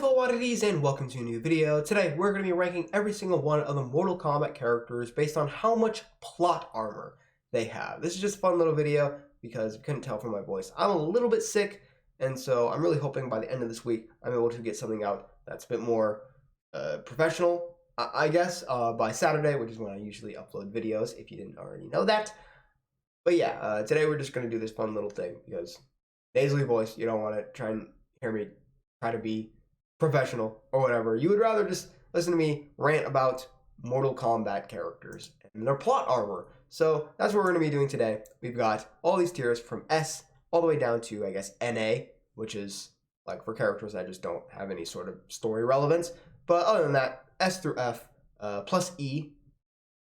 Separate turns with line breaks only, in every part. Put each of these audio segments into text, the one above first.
fellow oddities, and welcome to a new video. Today we're going to be ranking every single one of the Mortal Kombat characters based on how much plot armor they have. This is just a fun little video because you couldn't tell from my voice. I'm a little bit sick, and so I'm really hoping by the end of this week I'm able to get something out that's a bit more professional, I guess, by Saturday, which is when I usually upload videos, if you didn't already know that. But yeah, today we're just going to do this fun little thing because nasally voice, you don't want to try and hear me try to be professional or whatever. You would rather just listen to me rant about Mortal Kombat characters and their plot armor. So that's what we're going to be doing today. We've got all these tiers from S all the way down to, I guess, NA, which is like for characters that just don't have any sort of story relevance. But other than that, S through F plus E.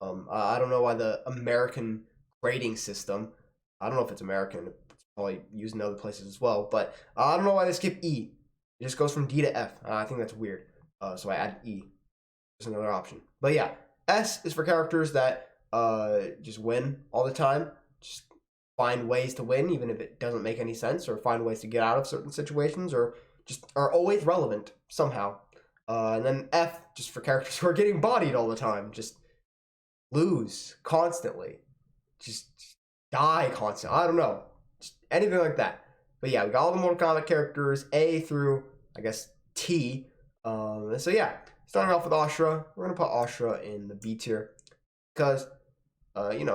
I don't know why the American grading system, I don't know if it's American, it's probably used in other places as well, but I don't know why they skip E. It just goes from D to F. I think that's weird. So I add E. There's another option. But yeah, S is for characters that just win all the time. Just find ways to win, even if it doesn't make any sense, or find ways to get out of certain situations, or just are always relevant somehow. And then F, just for characters who are getting bodied all the time. Just lose constantly. Just die constantly. I don't know. Just anything like that. But yeah, we got all the Mortal Kombat characters, A through, I guess, T. So yeah, starting off with Asura. We're going to put Asura in the B tier. Because,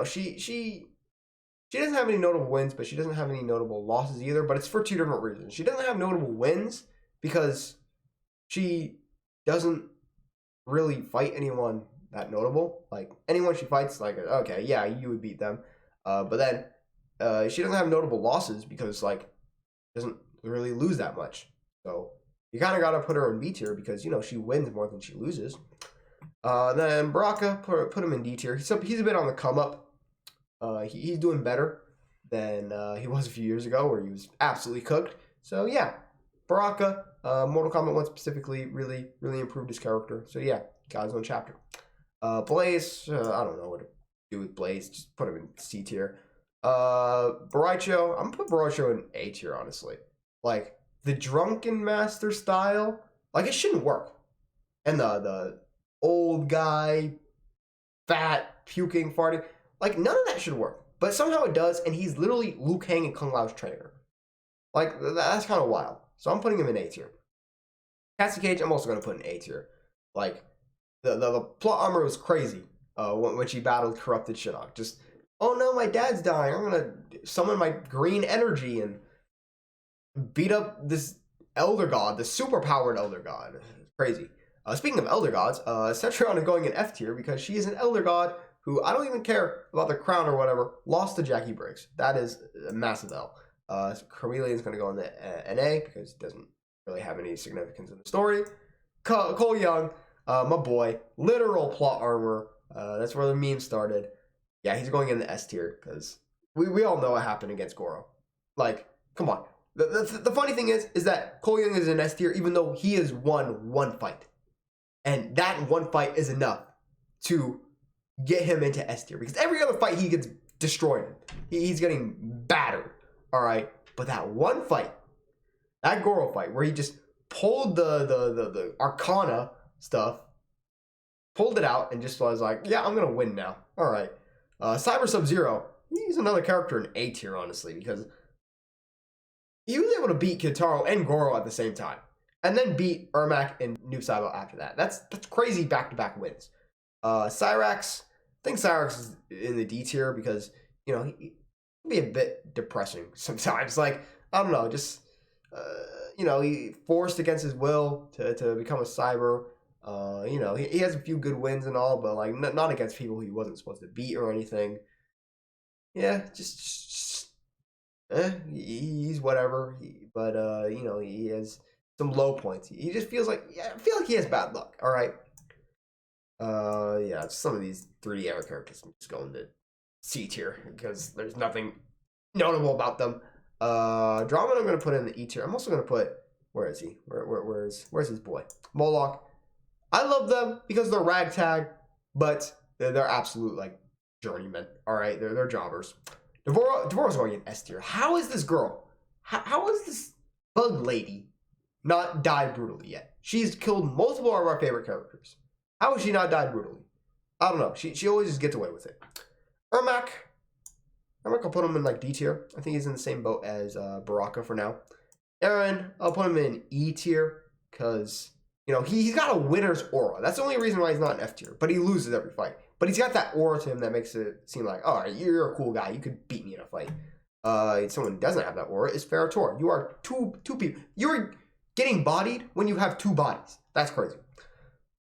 she doesn't have any notable wins, but she doesn't have any notable losses either. But it's for two different reasons. She doesn't have notable wins because she doesn't really fight anyone that notable. Like, anyone she fights, like, okay, yeah, you would beat them. But then she doesn't have notable losses because, like, doesn't really lose that much. So you kind of got to put her in B tier because, she wins more than she loses. Then Baraka, put him in D tier. He's a bit on the come up. He's doing better than he was a few years ago where he was absolutely cooked. So yeah, Baraka, Mortal Kombat 1 specifically, really, really improved his character. So yeah, got his own chapter. Blaze, I don't know what to do with Blaze. Just put him in C tier. Baraicho, I'm gonna put Baraicho in A tier, honestly. Like, the drunken master style, like, it shouldn't work. And the old guy, fat, puking, farting, like, none of that should work. But somehow it does, and he's literally Liu Kang and Kung Lao's trainer. Like, that's kind of wild. So I'm putting him in A tier. Cassie Cage, I'm also gonna put in A tier. Like, the plot armor was crazy when she battled Corrupted Shinnok. Just, oh no, my dad's dying. I'm going to summon my green energy and beat up this Elder God, the super-powered Elder God. Crazy. Speaking of Elder Gods, Cetrion is going in F tier because she is an Elder God who, I don't even care about the crown or whatever, lost to Jackie Briggs. That is a massive L. Chameleon is going to go in the NA because it doesn't really have any significance in the story. Cole Young, my boy, literal plot armor. That's where the meme started. Yeah, he's going in the S tier because we all know what happened against Goro. Like, come on. The funny thing is that Cole Young is in S tier even though he has won one fight. And that one fight is enough to get him into S tier because every other fight he gets destroyed. He's getting battered. All right. But that one fight, that Goro fight where he just pulled the Arcana stuff, pulled it out and just was like, yeah, I'm going to win now. All right. Cyber Sub-Zero, he's another character in A tier, honestly, because he was able to beat Kitaro and Goro at the same time, and then beat Ermac and Noob Saibot after that. That's crazy back-to-back wins. Cyrax, I think Cyrax is in the D tier because, he can be a bit depressing sometimes. Like, I don't know, just, he forced against his will to become a cyber. He has a few good wins and all, but like not against people he wasn't supposed to beat or anything. Yeah, he's whatever. But he has some low points. He just feels like, I feel like he has bad luck. All right. Yeah, some of these 3D era characters I'm just going to C tier because there's nothing notable about them. Drama I'm going to put in the E tier. I'm also going to put, where is he? Where's his boy? Moloch. I love them because they're ragtag, but they're absolute, like, journeymen. All right, they're jobbers. Devora's going in S tier. How is this girl? How is this bug lady not died brutally yet. She's killed multiple of our favorite characters. How has she not died brutally? I don't know. She always just gets away with it. Ermac, I'll put him in like D tier. I think he's in the same boat as Baraka for now. Eren, I'll put him in E tier because, you know, he's got a winner's aura. That's the only reason why he's not in F tier, but he loses every fight. But he's got that aura to him that makes it seem like, all right, you're a cool guy. You could beat me in a fight. Someone who doesn't have that aura is Ferrotor. You are two people. You're getting bodied when you have two bodies. That's crazy.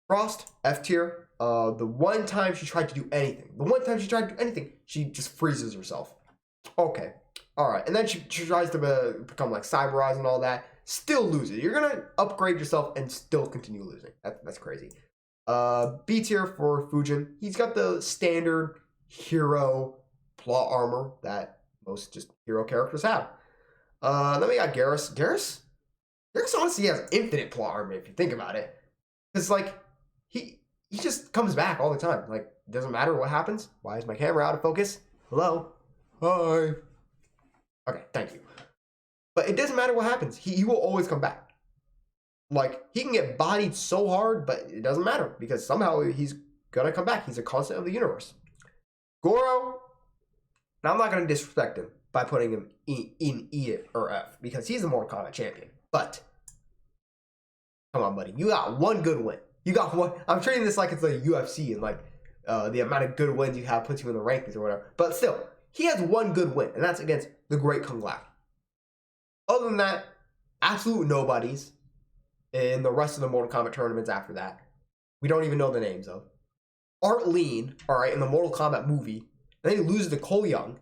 Frost, F tier. The one time she tried to do anything, she just freezes herself. Okay. All right. And then she tries to become like Cyberize and all that. Still loses. You're going to upgrade yourself and still continue losing. That's crazy. B tier for Fujin. He's got the standard hero plot armor that most just hero characters have. Then we got Garrus. Garrus honestly has infinite plot armor if you think about it. Because, like, he just comes back all the time. Like, doesn't matter what happens. Why is my camera out of focus? Hello? Hi. Okay, thank you. But it doesn't matter what happens. He will always come back. Like, he can get bodied so hard, but it doesn't matter. Because somehow he's going to come back. He's a constant of the universe. Goro. Now, I'm not going to disrespect him by putting him in E or F. Because he's the Mortal Kombat champion. But, come on, buddy. You got one good win. You got one. I'm treating this like it's like UFC and like the amount of good wins you have puts you in the rankings or whatever. But still, he has one good win, and that's against the Great Kung Lao. Other than that, absolute nobodies in the rest of the Mortal Kombat tournaments after that. We don't even know the names of. Art Lean, all right, in the Mortal Kombat movie, and then he loses to Cole Young.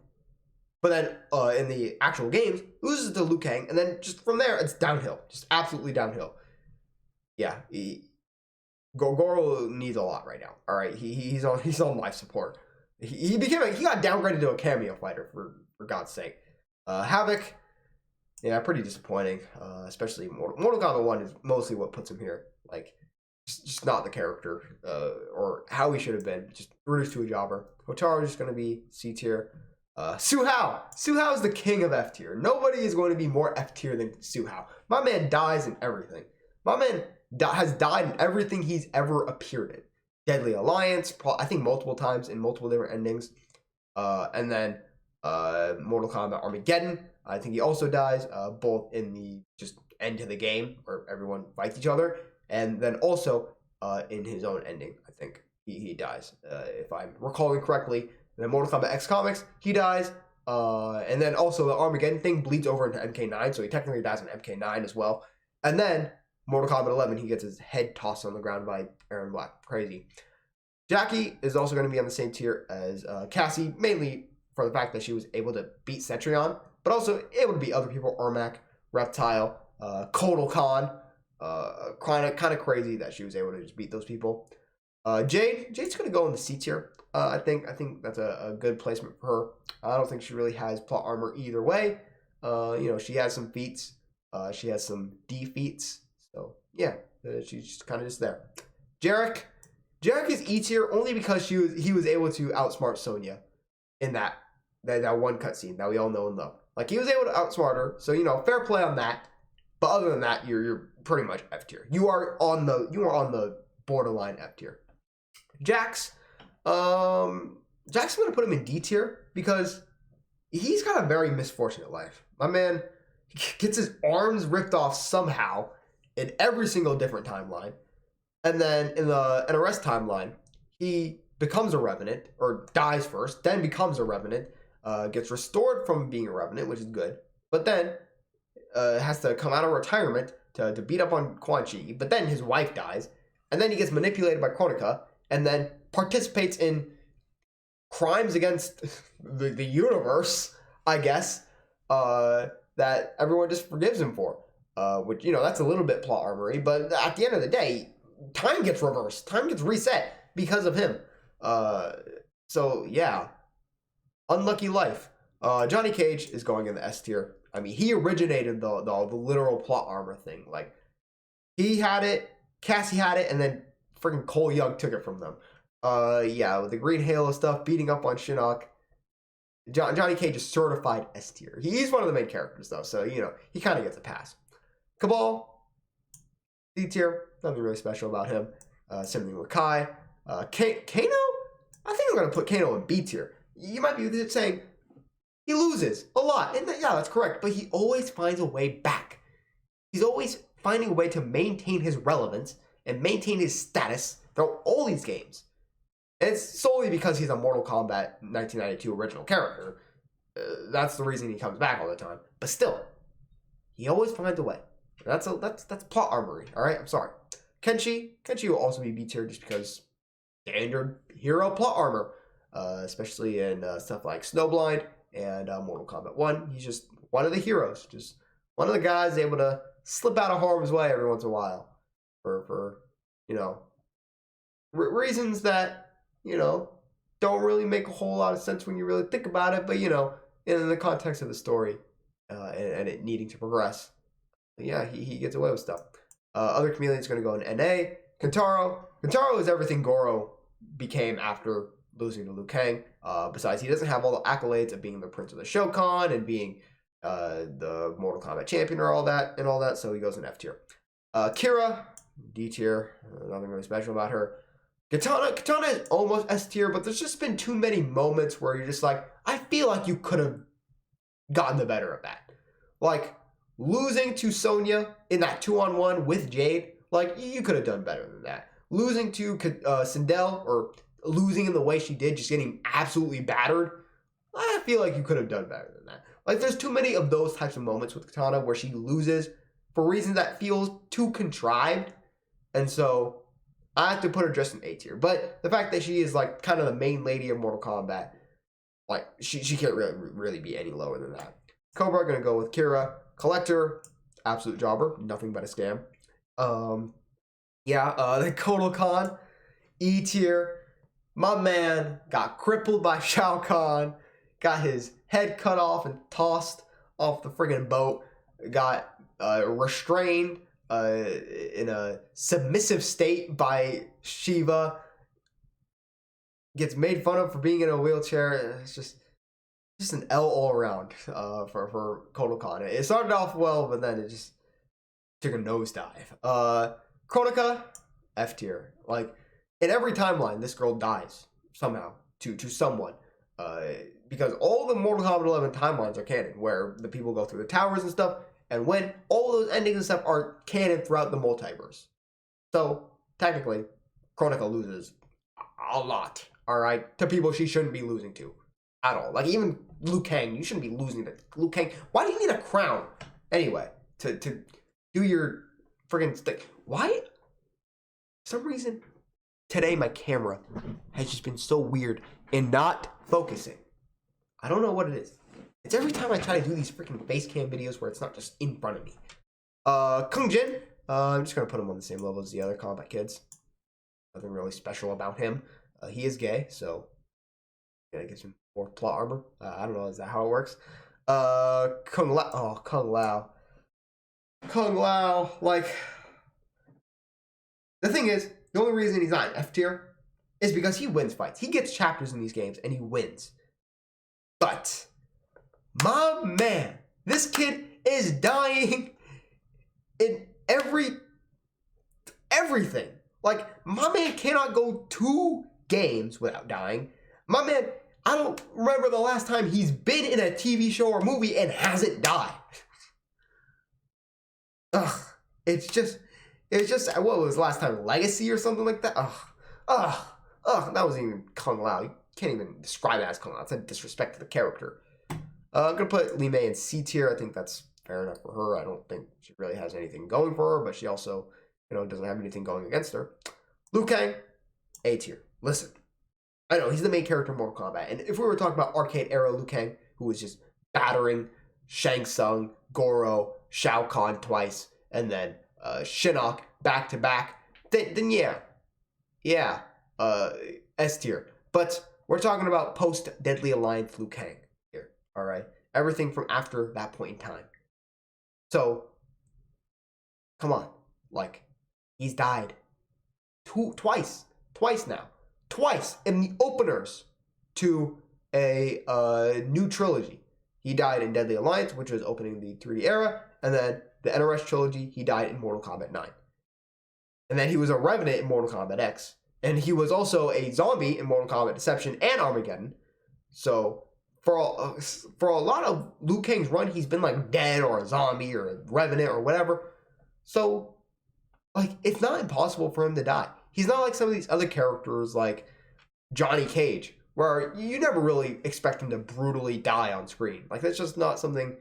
But then in the actual games, loses to Liu Kang, and then just from there, it's downhill. Just absolutely downhill. Yeah, Goro needs a lot right now. All right, he's on life support. He got downgraded to a cameo fighter for God's sake. Havoc, yeah, pretty disappointing. Especially Mortal Kombat 1 is mostly what puts him here. Like, just not the character or how he should have been. Just reduced to a jobber. Hotaru is just going to be C tier. Hsu Hao. Hsu Hao is the king of F tier. Nobody is going to be more F tier than Hsu Hao. My man dies in everything. My man has died in everything he's ever appeared in. Deadly Alliance, I think multiple times in multiple different endings. And then Mortal Kombat Armageddon, I think he also dies, both in the just end to the game where everyone fights each other, and then also in his own ending, I think he dies. If I'm recalling correctly, in the Mortal Kombat X comics, he dies. And then also the Armageddon thing bleeds over into MK9, so he technically dies in MK9 as well. And then Mortal Kombat 11, he gets his head tossed on the ground by Aaron Black. Crazy. Jackie is also going to be on the same tier as Cassie, mainly for the fact that she was able to beat Cetrion, but also able to beat other people, Ermac, Reptile, Kotal Khan. Kind of crazy that she was able to just beat those people. Jade's going to go in the C tier. I think that's a good placement for her. I don't think she really has plot armor either way. She has some feats. She has some defeats. So, yeah, she's just kind of just there. Jarek is E tier only because he was able to outsmart Sonya in that one cutscene that we all know and love. Like, he was able to outsmart her, so, fair play on that. But other than that, you're pretty much F tier. You are on the borderline F tier. Jax, I'm going to put him in D tier because he's got a very misfortunate life. My man gets his arms ripped off somehow in every single different timeline. And then in the Arrest timeline, he becomes a Revenant, or dies first, then becomes a Revenant, gets restored from being a Revenant, which is good, but then has to come out of retirement to beat up on Quan Chi, but then his wife dies, and then he gets manipulated by Kronika, and then participates in crimes against the universe, I guess, that everyone just forgives him for. Which, that's a little bit plot armory, but at the end of the day, time gets reversed. Time gets reset because of him. So, yeah. Unlucky life. Johnny Cage is going in the S tier. I mean, he originated the literal plot armor thing. Like, he had it, Cassie had it, and then freaking Cole Young took it from them. With the Green Halo stuff, beating up on Shinnok. Johnny Cage is certified S tier. He's one of the main characters, though, so, he kind of gets a pass. Cabal, D tier, nothing really special about him. Same thing with Kai. Kano, I think I'm going to put Kano in B tier. You might be saying, he loses a lot. And yeah, that's correct. But he always finds a way back. He's always finding a way to maintain his relevance and maintain his status throughout all these games. And it's solely because he's a Mortal Kombat 1992 original character. That's the reason he comes back all the time. But still, he always finds a way. That's plot armory. All right, I'm sorry. Kenshi will also be B tier just because standard hero plot armor, especially in stuff like Snowblind and Mortal Kombat 1. He's just one of the heroes, just one of the guys able to slip out of harm's way every once in a while for reasons that, don't really make a whole lot of sense when you really think about it, but, in the context of the story and it needing to progress. But yeah, he gets away with stuff. Other chameleon's going to go in NA. Kentaro is everything Goro became after losing to Liu Kang. Besides, he doesn't have all the accolades of being the Prince of the Shokan and being the Mortal Kombat champion or all that, so he goes in F tier. Kira, D tier, nothing really special about her. Katana is almost S tier, but there's just been too many moments where you're just like, I feel like you could have gotten the better of that. Like, losing to Sonya in that 2-on-1 with Jade, like, you could have done better than that. Losing to Sindel, or losing in the way she did, just getting absolutely battered, I feel like you could have done better than that. Like, there's too many of those types of moments with Katana where she loses for reasons that feels too contrived, and so I have to put her just in A tier. But the fact that she is, like, kind of the main lady of Mortal Kombat, like, she can't really be any lower than that. Cobra, gonna go with Kira. Collector, absolute jobber, nothing but a scam. The Kotal Khan, E tier. My man got crippled by Shao Kahn, got his head cut off and tossed off the friggin' boat, got restrained in a submissive state by Shiva, gets made fun of for being in a wheelchair. It's just an L all around for Kotal Khan. It started off well, but then it just took a nosedive. Kronika, F tier. Like, in every timeline, this girl dies somehow to someone. Because all the Mortal Kombat 11 timelines are canon, where the people go through the towers and stuff, and when all those endings and stuff are canon throughout the multiverse. So, technically, Kronika loses a lot, alright, to people she shouldn't be losing to. At all. Like, even Liu Kang, you shouldn't be losing to Liu Kang. Why do you need a crown? Anyway, to do your friggin' stick. Why? For some reason, today my camera has just been so weird in not focusing. I don't know what it is. It's every time I try to do these freaking face cam videos where it's not just in front of me. Kung Jin, I'm just gonna put him on the same level as the other combat kids. Nothing really special about him. He is gay, so it gives him more plot armor. I don't know, is that how it works? Kung Lao, like, the thing is, the only reason he's not in F tier is because he wins fights. He gets chapters in these games and he wins. But my man, this kid is dying in everything. Like, my man cannot go 2 games without dying. My man, I don't remember the last time he's been in a TV show or movie and hasn't died. Ugh, it's just, what was the last time? Legacy or something like that? Ugh, that wasn't even Kung Lao. You can't even describe it as Kung Lao. It's a disrespect to the character. I'm gonna put Li Mei in C tier. I think that's fair enough for her. I don't think she really has anything going for her, but she also, doesn't have anything going against her. Liu Kang, A tier. Listen, I know he's the main character in Mortal Kombat, and if we were talking about arcade era Liu Kang, who was just battering Shang Tsung, Goro, Shao Kahn twice, and then Shinnok back to back, then yeah, S tier. But we're talking about post Deadly Alliance Liu Kang here, all right? Everything from after that point in time. So, come on, like, he's died twice now, twice in the openers to a new trilogy. He died in Deadly Alliance, which was opening the 3D era, and then the NRS trilogy, he died in Mortal Kombat 9. And then he was a Revenant in Mortal Kombat X. And he was also a zombie in Mortal Kombat Deception and Armageddon. So for a lot of Liu Kang's run, he's been like dead or a zombie or a Revenant or whatever. So like it's not impossible for him to die. He's not like some of these other characters like Johnny Cage, where you never really expect him to brutally die on screen. Like that's just not something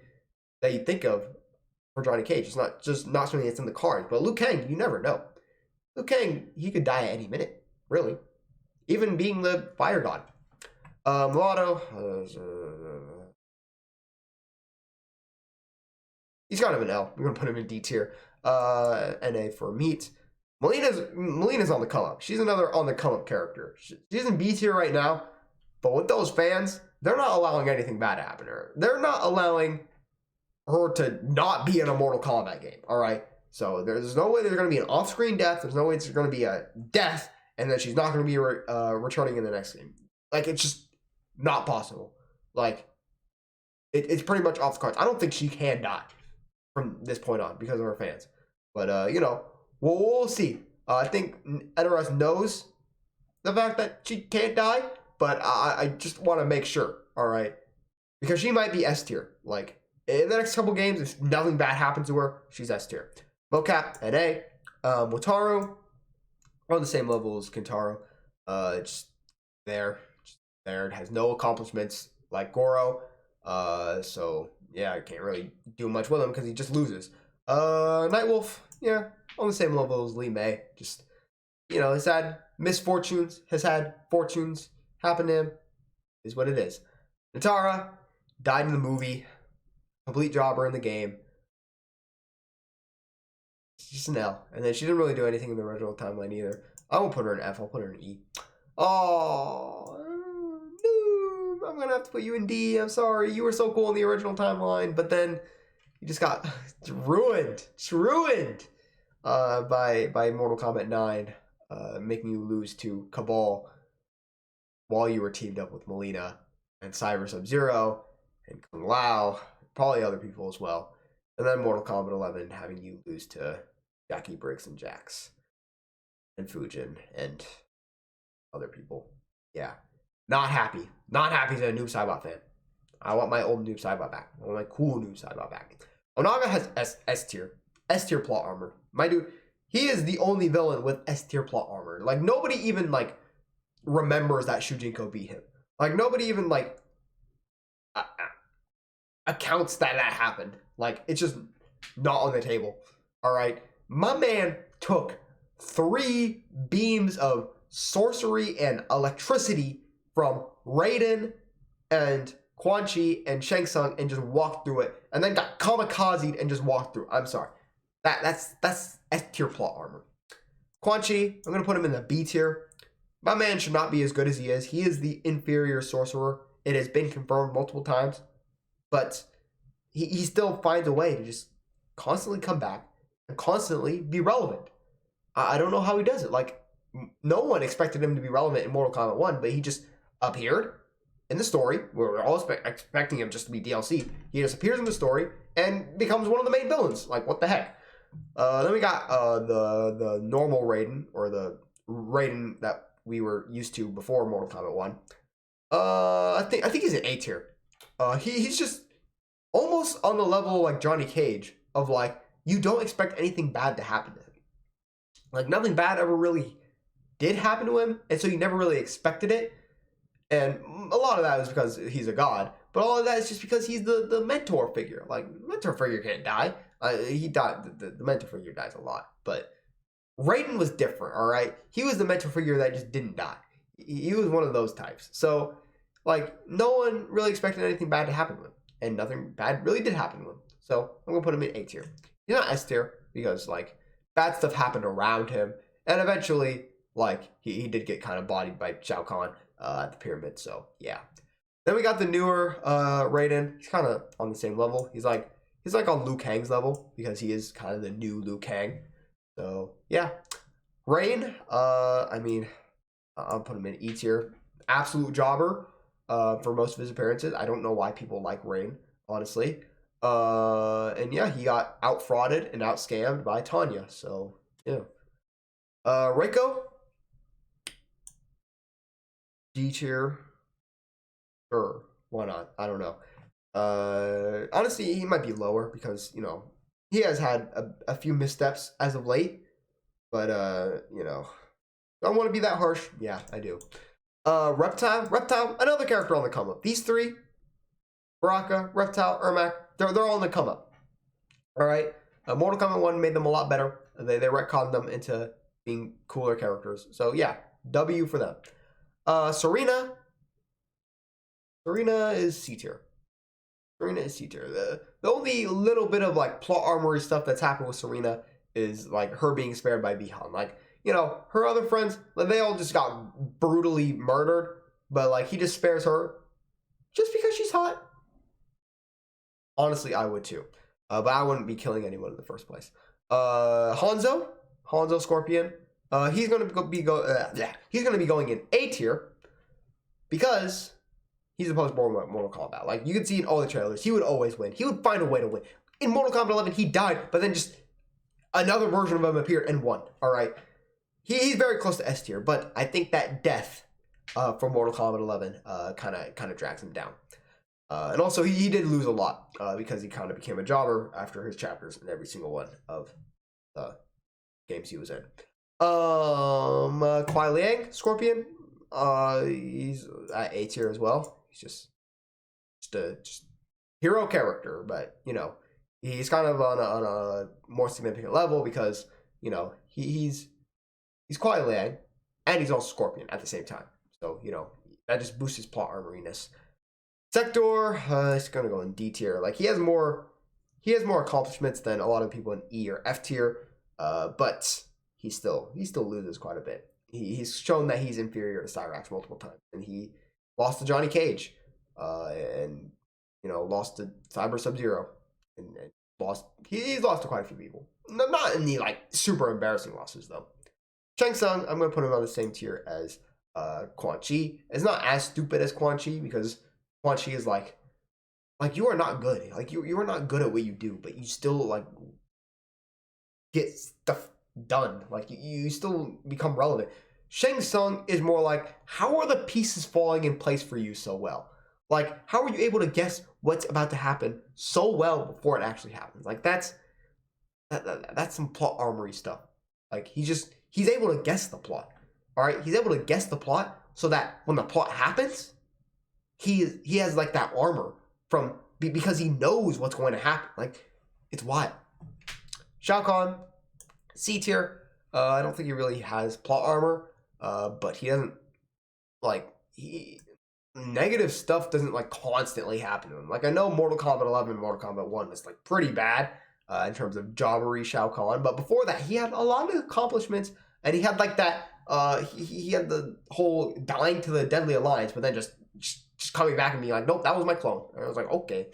that you think of for Johnny Cage. It's not something that's in the cards. But Liu Kang, you never know. Liu Kang, he could die at any minute, really. Even being the fire god. Mulatto, he's kind of an L. We're gonna put him in D tier. NA for Meat. Melina's on the come up. She's another on the come up character. She's in B tier right now, but with those fans, they're not allowing anything bad to happen to her. They're not allowing her to not be in a Mortal Kombat game. All right. So there's no way there's going to be an off-screen death. There's no way there's going to be a death, and then she's not going to be returning in the next game. Like it's just not possible. Like it's pretty much off the cards. I don't think she can die from this point on because of her fans. But you know. We'll see. I think NRS knows the fact that she can't die, but I just want to make sure, all right? Because she might be S tier. Like, in the next couple games, if nothing bad happens to her, she's S tier. Mocap, NA. Wataru, on the same level as Kintaro. Just there. It has no accomplishments like Goro. So, yeah, I can't really do much with him because he just loses. Nightwolf, yeah, on the same level as Lee May. Just, you know, has had misfortunes, has had fortunes happen to him. Is what it is. Natara died in the movie. Complete jobber in the game. She's just an L. And then she didn't really do anything in the original timeline either. I won't put her in F. I'll put her in E. Oh, no. I'm going to have to put you in D. I'm sorry. You were so cool in the original timeline. But then you just got ruined. It's ruined by Mortal Kombat 9. Making you lose to Cabal while you were teamed up with Melina and Cyber Sub-Zero and Kung Lao, probably other people as well. And then Mortal Kombat 11 having you lose to Jackie Briggs and Jax and Fujin and other people. Yeah. Not happy. Not happy as a Noob Saibot fan. I want my old Noob Saibot back. I want my cool Noob Saibot back. Onaga has S tier. S tier plot armor. My dude, he is the only villain with S tier plot armor. Like, nobody even, like, remembers that Shujinko beat him. Like, nobody even, like, accounts that happened. Like, it's just not on the table. All right? My man took 3 beams of sorcery and electricity from Raiden and Quan Chi and Shang Tsung and just walked through it. And then got kamikazed and just walked through. I'm sorry. That's S tier plot armor. Quan Chi, I'm going to put him in the B tier. My man should not be as good as he is. He is the inferior sorcerer. It has been confirmed multiple times. But he still finds a way to just constantly come back and constantly be relevant. I don't know how he does it. Like, no one expected him to be relevant in Mortal Kombat 1, but he just appeared in the story. We were all expecting him just to be DLC. He just appears in the story and becomes one of the main villains. Like, what the heck? Then we got the normal Raiden, or the Raiden that we were used to before Mortal Kombat 1. I think he's an A tier. He's just almost on the level like Johnny Cage of like, you don't expect anything bad to happen to him. Like, nothing bad ever really did happen to him, and so you never really expected it. And a lot of that is because he's a god, but all of that is just because he's the mentor figure. Like, mentor figure can't die. He died. The mentor figure dies a lot, but Raiden was different. All right, he was the mentor figure that just didn't die. He was one of those types. So, like, no one really expected anything bad to happen to him, and nothing bad really did happen to him. So I'm gonna put him in A tier. He's not S tier because, like, bad stuff happened around him, and eventually, like, he did get kind of bodied by Shao Kahn at the pyramid. So yeah. Then we got the newer Raiden. He's kind of on the same level. He's like on Liu Kang's level because he is kind of the new Liu Kang. So yeah, Rain. I mean, I'll put him in E tier. Absolute jobber for most of his appearances. I don't know why people like Rain, honestly. And yeah, he got out frauded and out scammed by Tanya. So yeah. Reiko, D tier. Sure, why not? I don't know. Honestly, he might be lower because, you know, he has had a few missteps as of late. But, you know, don't want to be that harsh. Yeah, I do. Reptile, another character on the come up. These three, Baraka, Reptile, Ermac, they're all on the come up. All right. Mortal Kombat 1 made them a lot better. They retconned them into being cooler characters. So yeah, W for them. Serena is C tier. Serena is C tier. The only little bit of like plot armory stuff that's happened with Serena is like her being spared by Bihan. Like, you know, her other friends, they all just got brutally murdered, but like he just spares her just because she's hot. Honestly, I would too. But I wouldn't be killing anyone in the first place. Hanzo Scorpion. He's gonna be going in A tier because he's the post-born Mortal Kombat. Like you can see in all the trailers, he would always win. He would find a way to win. In Mortal Kombat 11, he died, but then just another version of him appeared and won. All right, he's very close to S tier, but I think that death for Mortal Kombat 11 kind of drags him down. And also, he did lose a lot because he kind of became a jobber after his chapters in every single one of the games he was in. Kuai Liang, Scorpion, he's at A tier as well. He's just a hero character, but you know he's kind of on a more significant level because you know he's Kuai Liang and he's also Scorpion at the same time. So you know that just boosts his plot armoriness. Sector, it's gonna go in D tier. Like he has more accomplishments than a lot of people in E or F tier, but he still loses quite a bit. He's shown that he's inferior to Cyrax multiple times, and he lost to Johnny Cage, and you know lost to Cyber Sub-Zero, and he's lost to quite a few people. Not in the like super embarrassing losses though. Shang Tsung, I'm gonna put him on the same tier as Quan Chi. It's not as stupid as Quan Chi because Quan Chi is like you are not good. Like you are not good at what you do, but you still like get stuff done. Like you still become relevant. Shang Tsung is more like, how are the pieces falling in place for you so well? Like, how are you able to guess what's about to happen so well before it actually happens? Like that's some plot armory stuff. Like he's able to guess the plot. All right, he's able to guess the plot so that when the plot happens, he has like that armor because he knows what's going to happen. Like it's wild. Shokan, C tier. I don't think he really has plot armor, but he doesn't negative stuff doesn't like constantly happen to him. Like I know Mortal Kombat 11 and Mortal Kombat 1 was like pretty bad in terms of jobbery Shao Kahn, but before that he had a lot of accomplishments, and he had like that he had the whole dying to the Deadly Alliance, but then just coming back and being like, nope, that was my clone. And I was like, okay.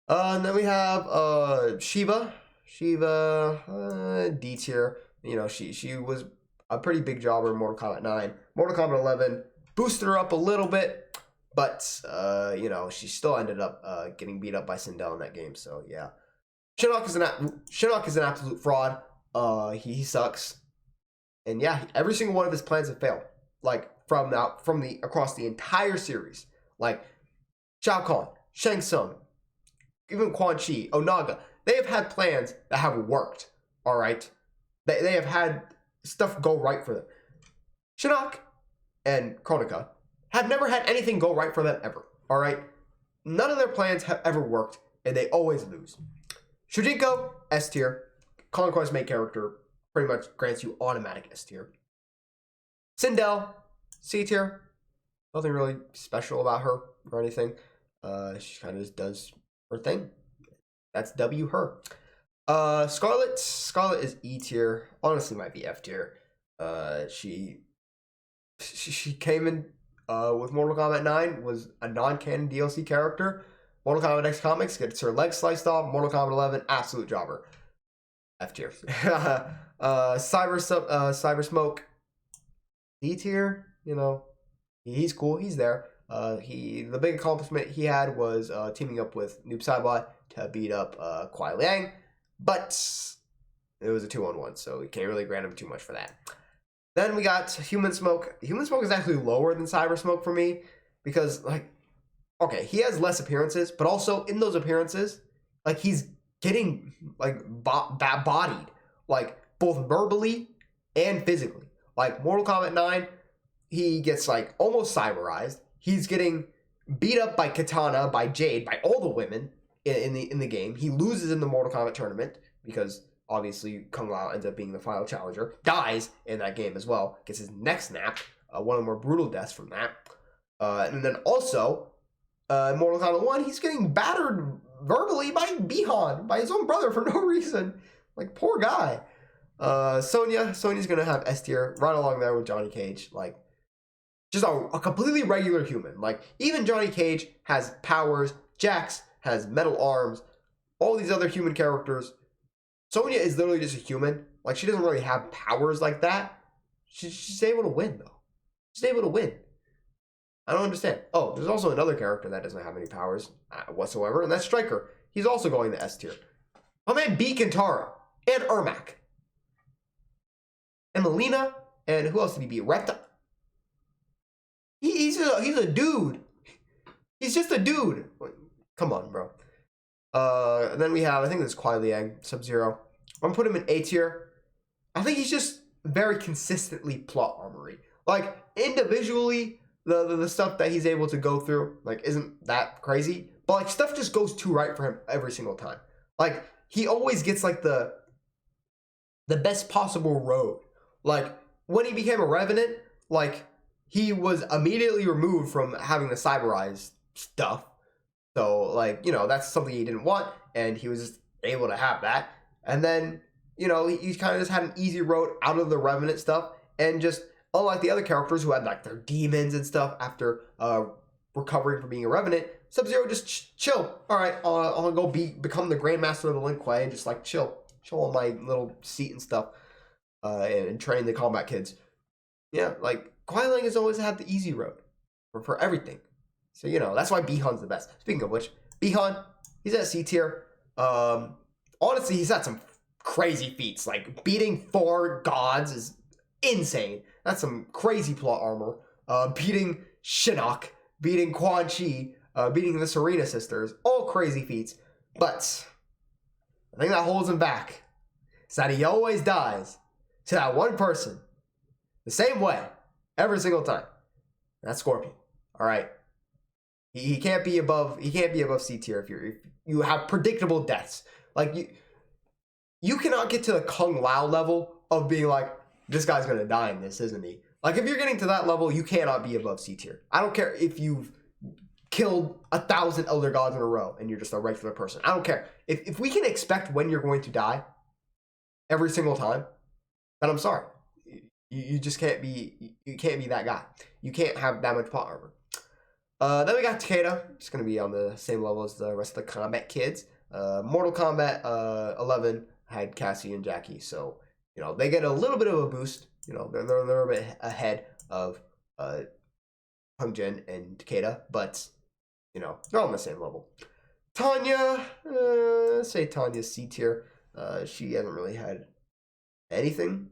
And then we have Shiva, D tier. You know, she was a pretty big jobber in Mortal Kombat 9. Mortal Kombat 11 boosted her up a little bit, but you know, she still ended up getting beat up by Sindel in that game. So yeah, Shinnok is an absolute fraud. He sucks, and yeah, every single one of his plans have failed. Like across the entire series, like Shao Kahn, Shang Tsung, even Quan Chi, Onaga, they have had plans that have worked. All right, they have had stuff go right for them. Shinnok and Kronika have never had anything go right for them ever. All right, none of their plans have ever worked, and they always lose. Shujinko, S tier. Conquest main character, pretty much grants you automatic S tier. Sindel, C tier. Nothing really special about her or anything. She kind of just does her thing. That's W her. Scarlet is E tier. Honestly, might be F tier. She came in with Mortal Kombat 9, was a non-canon DLC character. Mortal Kombat X Comics gets her legs sliced off. Mortal Kombat 11, absolute jobber. F tier. Cyber Smoke, D tier. You know, he's cool. He's there. The big accomplishment he had was teaming up with Noob Saibot to beat up Kuai Liang. But It was a 2-on-1, so we can't really grant him too much for that. Then we got Human Smoke. Human Smoke is actually lower than Cyber Smoke for me because, like, okay, he has less appearances, but also in those appearances, like, he's getting, like, bodied, like, both verbally and physically. Like, Mortal Kombat 9, he gets, like, almost cyberized. He's getting beat up by Katana, by Jade, by all the women in the game. He loses in the Mortal Kombat tournament because obviously Kung Lao ends up being the final challenger. Dies in that game as well. Gets his neck snapped. One of the more brutal deaths from that. And then also, in Mortal Kombat 1, he's getting battered verbally by Bihan, by his own brother for no reason. Like, poor guy. Sonya's gonna have S tier right along there with Johnny Cage. Like, just a completely regular human. Like, even Johnny Cage has powers. Jax has metal arms. All these other human characters. Sonya is literally just a human. Like, she doesn't really have powers like that. She's able to win, though. She's able to win. I don't understand. Oh, there's also another character that doesn't have any powers whatsoever, and that's Stryker. He's also going to S tier. My man beat Kintaro and Ermac. And Melina, and who else did he beat? Repta. He's a dude. He's just a dude. Come on, bro. And then we have, I think this is Kuai Liang, Sub-Zero. I'm gonna put him in A tier. I think he's just very consistently plot armory. Like, individually, the stuff that he's able to go through, like, isn't that crazy. But, like, stuff just goes too right for him every single time. Like, he always gets, like, the best possible road. Like, when he became a Revenant, like, he was immediately removed from having the cyberized stuff. So, like, you know, that's something he didn't want, and he was just able to have that. And then, you know, he kind of just had an easy road out of the Revenant stuff, and just, unlike the other characters who had, like, their demons and stuff after recovering from being a Revenant, Sub-Zero just chill. All right, I'll go become the Grandmaster of the Lin Kuei and just, like, chill on my little seat and stuff, and train the combat kids. Yeah, like, Kuai Liang has always had the easy road for everything. So, you know, that's why Bihan's the best. Speaking of which, Bihan, he's at C tier. Honestly, he's had some crazy feats. Like, beating 4 gods is insane. That's some crazy plot armor. Beating Shinnok, beating Quan Chi, beating the Serena sisters. All crazy feats. But the thing that holds him back is that he always dies to that one person the same way every single time. That's Scorpion. All right. He can't be above C tier if you have predictable deaths. Like, you cannot get to the Kung Lao level of being like, this guy's gonna die in this, isn't he? Like, if you're getting to that level, you cannot be above C tier. I don't care if you've killed 1,000 Elder Gods in a row and you're just a regular person. I don't care. If we can expect when you're going to die every single time, then I'm sorry. You just can't be that guy. You can't have that much plot armor. Then we got Takeda. It's going to be on the same level as the rest of the combat kids. Mortal Kombat 11 had Cassie and Jackie, so, you know, they get a little bit of a boost. You know, they're a little bit ahead of Hung Jin and Takeda, but, you know, they're on the same level. Tanya, say Tanya's C tier. She hasn't really had anything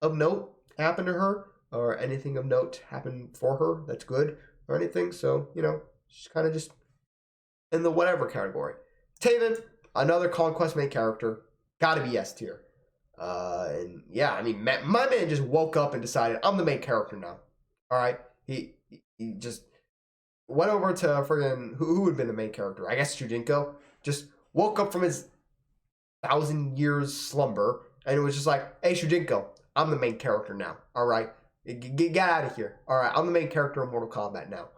of note happen to her, or anything of note happen for her that's good or anything. So, you know, she's kind of just in the whatever category. Taven, another Conquest main character, gotta be S tier. And yeah, I mean, my man just woke up and decided, I'm the main character now. All right, he just went over to friggin' who would have been the main character? I guess Shujinko. Just woke up from his 1,000 years slumber and it was just like, hey, Shujinko, I'm the main character now. All right, get out of here. All right, I'm the main character of Mortal Kombat now.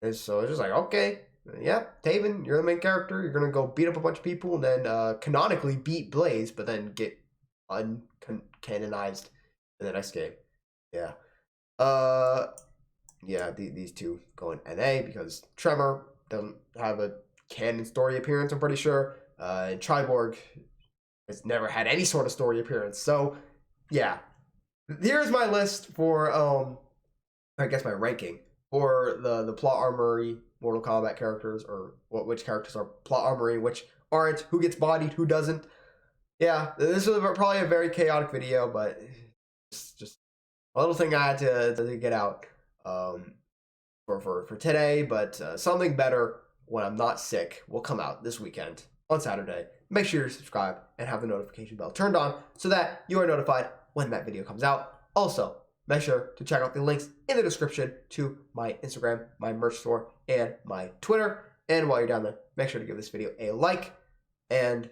And so it's just like, okay, yeah, Taven, you're the main character. You're gonna go beat up a bunch of people and then canonically beat Blaze, but then get uncanonized in the next game. Yeah. Yeah, these two go in NA because Tremor doesn't have a canon story appearance, I'm pretty sure. And Triborg has never had any sort of story appearance. So, yeah. Here's my list for, I guess my ranking for the plot armory Mortal Kombat characters, or which characters are plot armory, which aren't, who gets bodied, who doesn't. yeah, this was probably a very chaotic video, but it's just a little thing I had to get out for today. But something better when I'm not sick will come out this weekend on Saturday. Make sure you subscribe and have the notification bell turned on so that you are notified when that video comes out. Also, make sure to check out the links in the description to my Instagram, my merch store, and my Twitter. And while you're down there, make sure to give this video a like and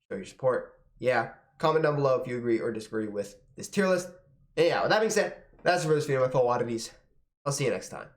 show your support. Yeah, comment down below if you agree or disagree with this tier list. And yeah, with that being said, that's it for this video, my fellow oddities. I'll see you next time.